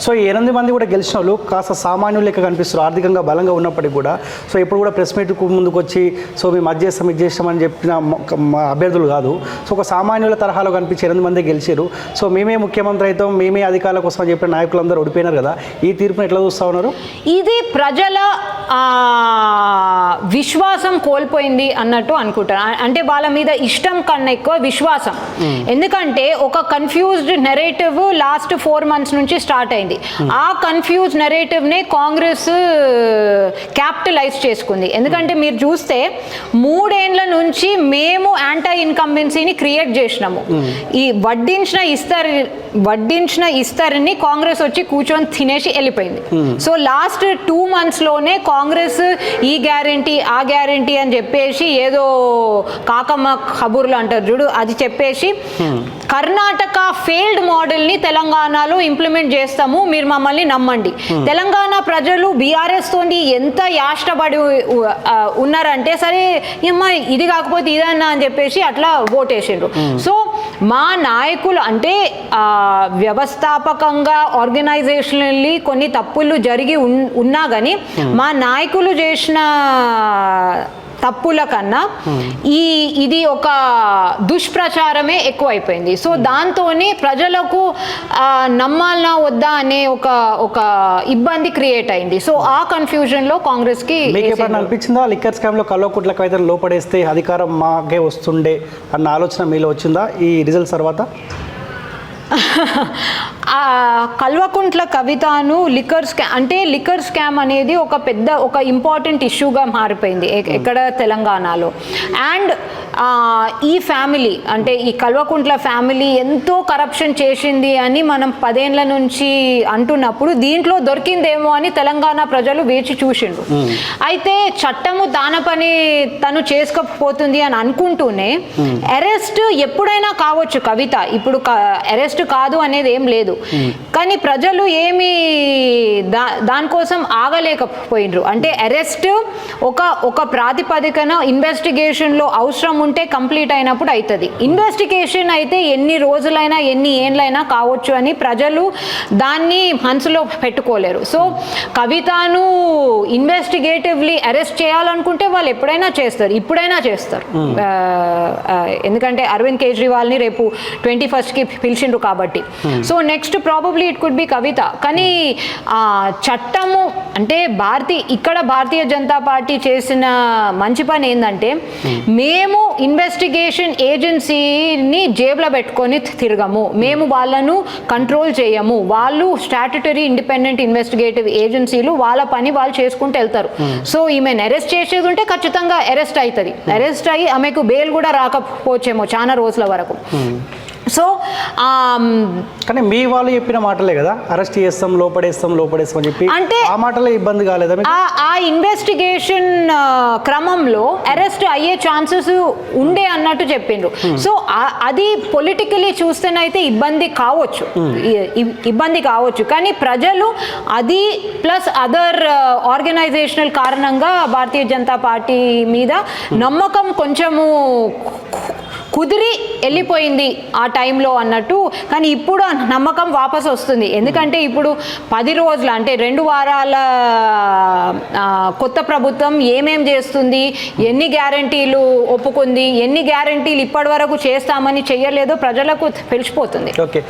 So ఈ 8 మంది కూడా గెలిచిన వాళ్ళు కాస్త సామాన్యులు లెక్క కనిపిస్తారు, ఆర్థికంగా బలంగా ఉన్నప్పటికీ కూడా. సో ఇప్పుడు కూడా ప్రెస్ మీట్కు ముందుకు వచ్చి సో మేము అది చేస్తామని చెప్పిన అభ్యర్థులు కాదు. సో ఒక సామాన్యుల తరహాలో కనిపించి 8 మంది గెలిచారు. సో మేమే ముఖ్యమంత్రి అవుతాం, మేమే అధికారుల కోసం అని చెప్పిన నాయకులందరూ ఓడిపోయినారు కదా. ఈ తీర్పుని ఎట్లా చూస్తూ ఉన్నారు? ఇది ప్రజల విశ్వాసం కోల్పోయింది అన్నట్టు అనుకుంటారు. అంటే వాళ్ళ మీద ఇష్టం కన్నా ఎక్కువ విశ్వాసం. ఎందుకంటే ఒక కన్ఫ్యూజ్డ్ నెరేటివ్ లాస్ట్ 4 months నుంచి స్టార్ట్ అయింది. ఆ కన్ఫ్యూజ్ నెరేటివ్నే కాంగ్రెస్ క్యాపిటలైజ్ చేసుకుంది. ఎందుకంటే మీరు చూస్తే 3 ఏళ్ల నుంచి మేము యాంటీ ఇన్కంబెన్సీని క్రియేట్ చేసినాము. ఈ వడ్డించిన ఇస్తారని కాంగ్రెస్ వచ్చి కూర్చొని తినేసి వెళ్ళిపోయింది. సో లాస్ట్ 2 months లోనే కాంగ్రెస్ ఈ గ్యారంటీ ఆ గ్యారంటీ అని చెప్పేసి ఏదో కాకమ్మ కబుర్లు అంటారు చూడు, అది చెప్పేసి కర్ణాటక ఫెయిల్డ్ మోడల్ని తెలంగాణలో ఇంప్లిమెంట్ చేస్తాము, మీరు మమ్మల్ని నమ్మండి. తెలంగాణ ప్రజలు బీఆర్ఎస్ తోని ఎంత యాష్టపడి ఉన్నారంటే సరే అమ్మా ఇది కాకపోతే ఇదన్నా అని చెప్పేసి అట్లా ఓటేసిండ్రు. సో మా నాయకులు అంటే వ్యవస్థాపకంగా ఆర్గనైజేషనల్లీ కొన్ని తప్పులు జరిగి ఉన్నా కానీ మా నాయకులు చేసిన తప్పుల కన్నా ఇది ఒక దుష్ప్రచారమే ఎక్కువైపోయింది. సో దాంతోనే ప్రజలకు నమ్మాలనా వద్దా అనే ఒక ఇబ్బంది క్రియేట్ అయింది. సో ఆ కన్ఫ్యూజన్లో కాంగ్రెస్కి అనిపించిందా లిక్కర్ స్కామ్లో కల్వకుంట్లకు అయితే లోపడేస్తే అధికారం మాకే వస్తుండే అన్న ఆలోచన మీలో వచ్చిందా ఈ రిజల్ట్స్ తర్వాత? కల్వకుంట్ల కవితను లిక్కర్ స్కామ్ అనేది ఒక ఇంపార్టెంట్ ఇష్యూగా మారిపోయింది ఎక్కడ తెలంగాణలో. అండ్ ఈ ఫ్యామిలీ అంటే ఈ కల్వకుంట్ల ఫ్యామిలీ ఎంతో కరప్షన్ చేసింది అని మనం 10 ఏళ్ల నుంచి అంటున్నప్పుడు దీంట్లో దొరికిందేమో అని తెలంగాణ ప్రజలు వేచి చూసిండ్రు. అయితే చట్టము దాని పని తను చేసుకోపోతుంది అని అనుకుంటూనే అరెస్ట్ ఎప్పుడైనా కావచ్చు కవిత, ఇప్పుడు అరెస్ట్ కాదు అనేది ఏం లేదు. కానీ ప్రజలు ఏమి దానికోసం ఆగలేకపోయినరు. అంటే అరెస్ట్ ఒక ప్రాతిపదికన ఇన్వెస్టిగేషన్లో అవసరం ఉంటే కంప్లీట్ అయినప్పుడు అవుతుంది. ఇన్వెస్టిగేషన్ అయితే ఎన్ని రోజులైనా ఎన్ని ఏండ్లైనా కావచ్చు అని ప్రజలు దాన్ని మనసులో పెట్టుకోలేరు. సో కవితను ఇన్వెస్టిగేటివ్లీ అరెస్ట్ చేయాలనుకుంటే వాళ్ళు ఎప్పుడైనా చేస్తారు, ఇప్పుడైనా చేస్తారు. ఎందుకంటే అరవింద్ కేజ్రీవాల్ని రేపు 21st పిలిచిండ్రు కాబట్టి. So next probably it could be Kavitha. కానీ చట్టము అంటే ఇక్కడ భారతీయ జనతా పార్టీ చేసిన మంచి పని ఏంటంటే మేము ఇన్వెస్టిగేషన్ ఏజెన్సీని జేబులో పెట్టుకొని తిరగము, మేము వాళ్ళను కంట్రోల్ చేయము. వాళ్ళు స్టాట్యుటరీ ఇండిపెండెంట్ ఇన్వెస్టిగేటివ్ ఏజెన్సీలు వాళ్ళ పని వాళ్ళు చేసుకుంటూ వెళ్తారు. సో ఈమెను అరెస్ట్ చేసేది ఉంటే ఖచ్చితంగా అరెస్ట్ అవుతుంది. అరెస్ట్ అయ్యి ఆమెకు బెయిల్ కూడా రాకపోవచ్చేమో చాలా రోజుల వరకు. సో కానీ మీ వాళ్ళు చెప్పిన మాటలే కదా, అరెస్ట్ చేస్తాం లోపడేస్తాం అని చెప్పి, అంటే ఆ మాటలే ఇబ్బంది కాలేదా? ఆ ఇన్వెస్టిగేషన్ క్రమంలో అరెస్ట్ అయ్యే ఛాన్సెస్ ఉండే అన్నట్టు చెప్పిండ్రు. సో అది పొలిటికలీ చూస్తేనైతే ఇబ్బంది కావచ్చు. కానీ ప్రజలు అది ప్లస్ అదర్ ఆర్గనైజేషనల్ కారణంగా భారతీయ జనతా పార్టీ మీద నమ్మకం కొంచెము కుదిరి వెళ్ళిపోయింది ఆ టైంలో అన్నట్టు. కానీ ఇప్పుడు నమ్మకం వాపసు వస్తుంది. ఎందుకంటే ఇప్పుడు 10 రోజులు అంటే 2 వారాల కొత్త ప్రభుత్వం ఏమేం చేస్తుంది, ఎన్ని గ్యారంటీలు ఒప్పుకుంది, ఎన్ని గ్యారంటీలు ఇప్పటి వరకు చేస్తామని చెయ్యలేదో ప్రజలకు తెలిసిపోతుంది. ఓకే.